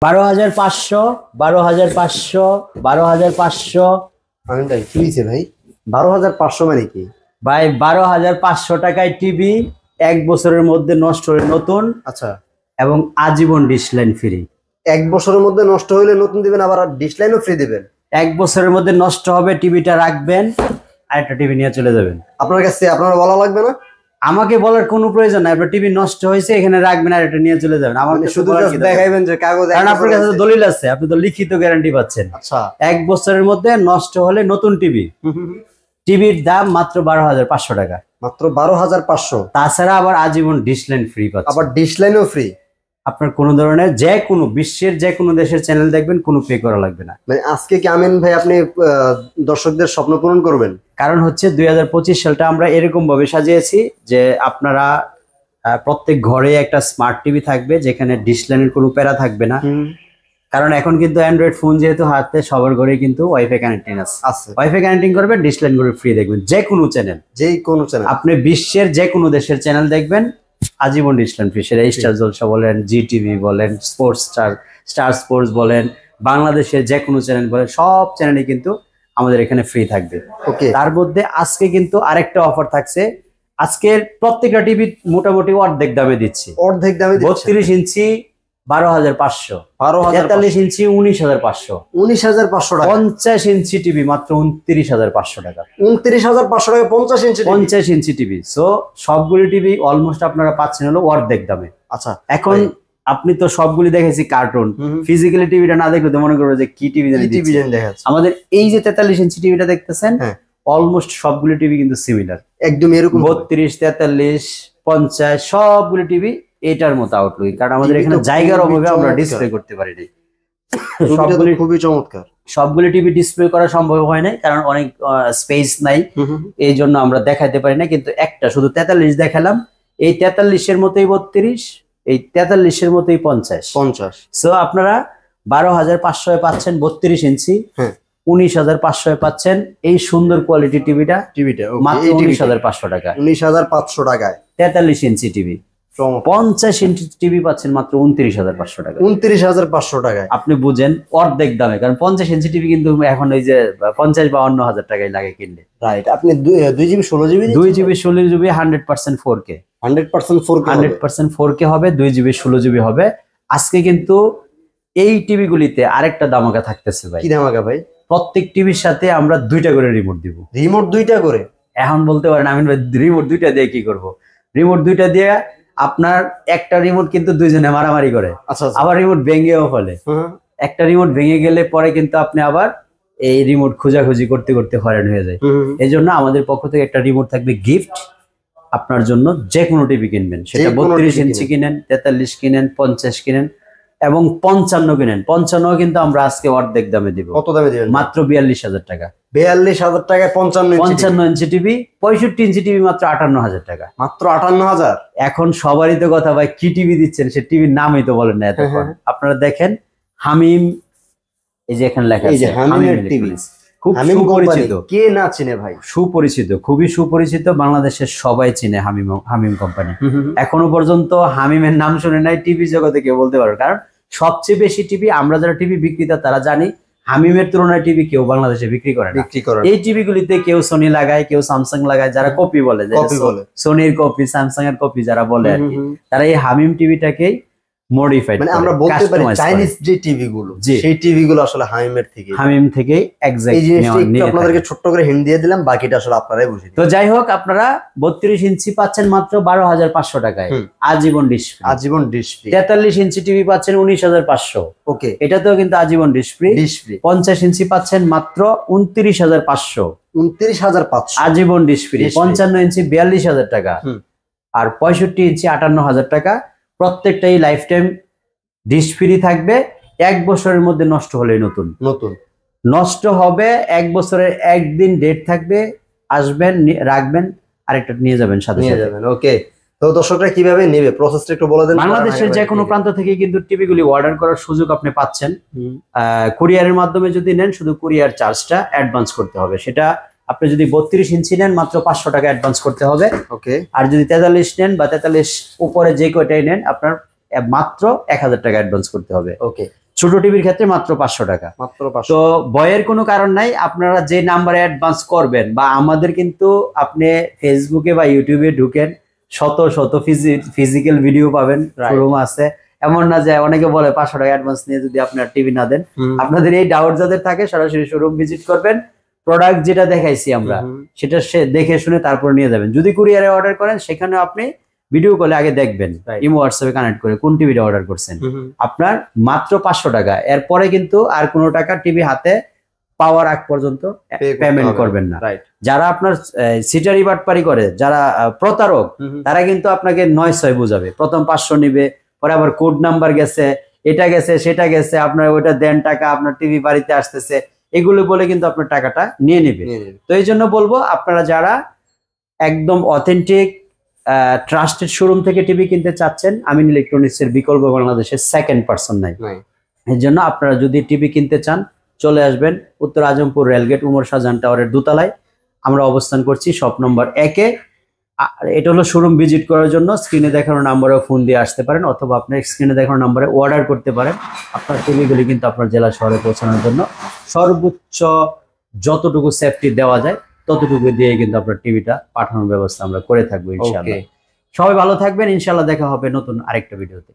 12,500, 12,500, 12,500। আমি ভাই কি হয়েছে ভাই? 12,500 মানে কি ভাই? 12,500 টাকায় টিভি 1 বছরের মধ্যে নষ্ট হলে নতুন। আচ্ছা, এবং আজীবন ডিশ লাইন ফ্রি। 1 বছরের মধ্যে নষ্ট হইলে নতুন দিবেন, আবার ডিশ লাইনও ফ্রি দিবেন। 1 বছরের মধ্যে নষ্ট হবে, টিভিটা রাখবেন, আরেকটা টিভি নিয়ে চলে যাবেন। আপনার কাছে আপনারা বলা লাগবে না? আমাকে বলার কোনো প্রয়োজন নাই। আপনার টিভি নষ্ট হয়েছে, এখানে রাখবেন আর এটা নিয়ে চলে যাবেন। আমার শুধু দেখাইবেন যে কাগজ, কারণ আপনার কাছে দলিল আছে, আপনি তো লিখিত গ্যারান্টি পাচ্ছেন। আচ্ছা, 1 বছরের মধ্যে নষ্ট হলে নতুন টিভি। টিভির দাম মাত্র 12,500 টাকা, মাত্র 12,500। তাছাড়া আবার আজীবন ডিশ লাইন ফ্রি পাচ্ছেন। আবার ডিশ লাইনও ফ্রি। আপনার কোনো ধরনের যে কোনো বিশ্বের যে কোনো দেশের চ্যানেল দেখবেন, কোনো পে করা লাগবে না। মানে আজকে কি আমিন ভাই আপনি দর্শকদের স্বপ্ন পূরণ করবেন? কারণ হচ্ছে 2025 সালটা আমরা এরকম ভাবে সাজিয়েছি যে আপনারা প্রত্যেক ঘরে একটা স্মার্ট টিভি থাকবে, যেখানে ডিশ লাইনের কোনো প্যারা থাকবে না। কারণ এখন কিন্তু অ্যান্ড্রয়েড ফোন যেহেতু হাতে সবার ঘরে কিন্তু ওয়াইফাই কানেক্টিং আছে। ওয়াইফাই কানেক্টিং করবেন, ডিশ লাইন করে ফ্রি দেখবেন যে কোনো চ্যানেল। আপনি বিশ্বের যে কোনো দেশের চ্যানেল দেখবেন, আজীবন ডিশ লাইন ফ্রি। সেটা স্টার জলসা বলেন, জি টিভি বলেন, স্পোর্টস স্টার স্পোর্টস বলেন, বাংলাদেশের যে কোনো চ্যানেল বলেন, সব চ্যানেলই কিন্তু আমাদের এখানে ফ্রি থাকবে। ওকে, তার মধ্যে আজকে কিন্তু আরেকটা অফার থাকছে। আজকের প্রত্যেকটা টিভি মোটামুটি অর্ধেক দামে দিচ্ছি। অর্ধেক দামে 32 ইঞ্চি 12,500, 43 ইঞ্চি 19,500, 19,500 টাকা। 50 ইঞ্চি টিভি মাত্র 29,500 টাকা। 29,500 টাকা 50 ইঞ্চি 50 ইঞ্চি টিভি। সো সবগুলি টিভি অলমোস্ট আপনারা পাচ্ছেন হলো অর্ধেক দামে। আচ্ছা, এখন আপনি তো সবগুলি দেখেছি কার্টুন, ফিজিক্যালি টিভিটা না দেখলে তো মনে করবে যে কি টিভি দেখাচ্ছে। আমাদের এই যে 43 ইঞ্চি টিভিটা দেখতেছেন, অলমোস্ট সবগুলি টিভি কিন্তু সিমিলার, একদম এরকম 32, 43, 50 সবগুলি টিভি এটার মতো আউটলুক। কারণ আমাদের এখানে জায়গার অভাবে আমরা ডিসপ্লে করতে পারিনি। সবগুলি খুবই চমৎকার। সবগুলি টিভি ডিসপ্লে করা সম্ভব হয় না, কারণ অনেক স্পেস নাই, এই জন্য আমরা দেখাতে পারি না। কিন্তু একটা শুধু 43 দেখালাম, এই 43-এর মতোই 32, এই 43-এর মতোই 50। সো আপনারা 12,500 পাচ্ছেন 32 ইঞ্চি, 19,500 পাচ্ছেন এই সুন্দর কোয়ালিটি টিভিটা মাত্র 19,500 টাকা। 19,500 টাকায় 43 ইঞ্চি টিভি। 50 ইঞ্চি টিভি পাচ্ছেন মাত্র 29,500 টাকা। 29,500 টাকায় আপনি বুঝেন, অর্ধেক দামে। কারণ 50 ইঞ্চি টিভি কিন্তু এখন ওই যে 50-52 হাজার টাকায় লাগে কিনলে। রাইট। আপনি 2GB 16GB 2GB 16GB 100% 4K 100% 4K হবে, 2GB 16GB হবে। আজকে কিন্তু এই টিভি গুলিতে আরেকটা ধামাকা থাকতেছে ভাই। কি ধামাকা ভাই? প্রত্যেক টিভির সাথে আমরা 2টা করে রিমোট দিব। রিমোট 2টা করে? এখন বলতে পারেন আমি রিমোট 2টা দিয়ে কি করব? রিমোট 2টা দিয়ে আপনার একটা রিমোট কিন্তু দুইজনে মারামারি করে, আবার রিমোট ভেঙেও ফেলে। একটা রিমোট ভেঙে গেলে পরে কিন্তু আপনি আবার এই রিমোট খোঁজাখুঁজি করতে করতে হয়রান হয়ে যায়। এই জন্য আমাদের পক্ষ থেকে একটা রিমোট থাকবে গিফট আপনার জন্য। যে কোনো টিভি কিনবেন, সেটা 32 ইঞ্চি কিনেন, 43 কিনেন, 50 কিনেন এবং 55 কিনেন। 55 কিন্তু আমরা আজকে অর্ধেক দামে দিব। কত দামে দিবেন? মাত্র 42,000 টাকা। 42,000 টাকায় 55 ইঞ্চি টিভি। 65 ইঞ্চি টিভি মাত্র 58,000 টাকা। মাত্র 58,000। এখন সবারই তো কথা, ভাই কি টিভি দিচ্ছেন, সে টিভির নামই তো বলেন না এতক্ষণ। আপনারা দেখেন হামিম, এই যে এখানে লেখা আছে হামিম টিভি, খুব সুপরিচিত। কে না চিনে ভাই? সুপরিচিত, খুবই সুপরিচিত, বাংলাদেশের সবাই চিনে হামিম কোম্পানি। এখনো পর্যন্ত হামিমের নাম শুনে নাই টিভি জগতে কেউ বলতে পারবে। কারণ সবচেয়ে বেশি টিভি, আমরা যারা টিভি বিক্রেতা তারা জানি, হামিমের তুলনায় টিভি কেউ বাংলাদেশে বিক্রি করে না। এই টিভি গুলিতে কেউ সোনি লাগায়, কেউ স্যামসাং লাগায়, যারা কপি বলে, সোনির কপি, স্যামসাং এর কপি যারা বলে আর কি, তারা এই হামিম টিভিটাকেই মডিফাইড, মানে আমরা বলতে পারি চাইনিজ যে টিভি গুলো, সেই টিভি গুলো আসলে হামিম থেকে এক্স্যাক্টলি আপনাদেরকে ছোট্ট করে হিন্ট দিয়ে দিলাম, বাকিটা আসলে আপনারাই বুঝে নিন। তো যাই হোক, আপনারা 32 ইঞ্চি পাচ্ছেন মাত্র 12,500 টাকায়, আজীবন ডিশ ফ্রি। 43 ইঞ্চি টিভি পাচ্ছেন 19,500। ওকে, এটাতেও কিন্তু আজীবন ডিশ ফ্রি। 50 ইঞ্চি পাচ্ছেন মাত্র 29,500। 29,500 আজীবন ডিশ ফ্রি। 55 ইঞ্চি 42,000 টাকা, আর 65 ইঞ্চি 58,000 টাকা। প্রত্যেকটাই লাইফ টাইম ডিশ ফ্রি থাকবে। 1 বছরের মধ্যে নষ্ট হলে নতুন নষ্ট হবে। 1 বছরের একদিন ডেট থাকবে, আসবেন, রাখবেন, আরেকটা নিয়ে যাবেন সাথে সাথে। ওকে, তো দর্শকরা কিভাবে নেবে প্রসেসটা একটু বলে দেন। বাংলাদেশের যে কোনো প্রান্ত থেকে কিন্তু টিভিগুলি অর্ডার করার সুযোগ আপনি পাচ্ছেন। কুরিয়ারের মাধ্যমে যদি নেন, শুধু কুরিয়ার চার্জটা অ্যাডভান্স করতে হবে। সেটা আপনি যদি 32 ইঞ্চি নেন, মাত্র 500 টাকা অ্যাডভান্স করতে হবে। ওকে, আর যদি 43 নেন বা 43 উপরে যে কয়টাই নেন, আপনার মাত্র 1,000 টাকা অ্যাডভান্স করতে হবে। ওকে, ছোট টিভির ক্ষেত্রে মাত্র 500 টাকা। মাত্র 500। তো ভয়ের কোনো কারণ নাই, আপনারা যে নাম্বারে অ্যাডভান্স করবেন বা আমাদের কিন্তু আপনি ফেসবুকে বা ইউটিউবে ঢুকেন শত শত ফিজিক্যাল ভিডিও পাবেন, শোরুম আছে। এমন না যে অনেকে বলে 500 টাকা অ্যাডভান্স নিয়ে যদি আপনার টিভি না দেন। আপনাদের এই ডাউট যাদের থাকে সরাসরি শোরুম ভিজিট করবেন, প্রোডাক্ট যেটা দেখাইছি আমরা সেটা দেখে শুনে তারপর নিয়ে যাবেন। যদি কুরিয়ারে অর্ডার করেন সেখানে আপনি ভিডিও কলে আগে দেখবেন, ইমো হোয়াটসঅ্যাপে কানেক্ট করে কোন টিভিটা অর্ডার করছেন। আপনার মাত্র 500 টাকা, এরপরে কিন্তু আর কোনো টাকা টিভি হাতে পাওয়ার আগ পর্যন্ত পেমেন্ট করবেন না। যারা আপনার সিটারি বাটপারি করে, যারা প্রতারক, তারা কিন্তু আপনাকে 9-6 বুঝাবে। প্রথম 500 নিবে, পরে আবার কোড নাম্বার গেছে, এটা গেছে সেটা গেছে, আপনার ওইটা দেন টাকা, আপনার টিভি বাড়িতে আসতেছে, এগুলো বলে কিন্তু আপনার টাকাটা নিয়ে নেবে। তো এই জন্য বলবো, আপনারা যারা একদম অথেন্টিক ট্রাস্টেড শোরুম থেকে টিভি কিনতে চাচ্ছেন, আমিন ইলেকট্রনিক্স এর বিকল্প বাংলাদেশের সেকেন্ড পারসন নাই। এর জন্য আপনারা যদি টিভি কিনতে চান চলে আসবেন উত্তর আজমপুর রেলগেট উমর শাহজাহান টাওয়ারের দোতলায় আমরা অবস্থান করছি, শপ নম্বর 1-এ। এটা হলো শোরুম ভিজিট করার জন্য। স্ক্রিনে দেখানো নাম্বারে ফোন দিয়ে আসতে পারেন, অথবা আপনার স্ক্রিনে দেখানো নাম্বারে অর্ডার করতে পারেন। আপনার টিভিগুলি কিন্তু আপনার জেলা শহরে পৌঁছানোর জন্য সর্বোচ্চ যতটুকু সেফটি দেওয়া যায় ততটুকু দিয়ে কিন্তু আপনার টিভিটা পাঠানোর ব্যবস্থা আমরা করে থাকবো ইনশাআল্লাহ। সবাই ভালো থাকবেন, ইনশাআল্লাহ দেখা হবে নতুন আরেকটা ভিডিওতে।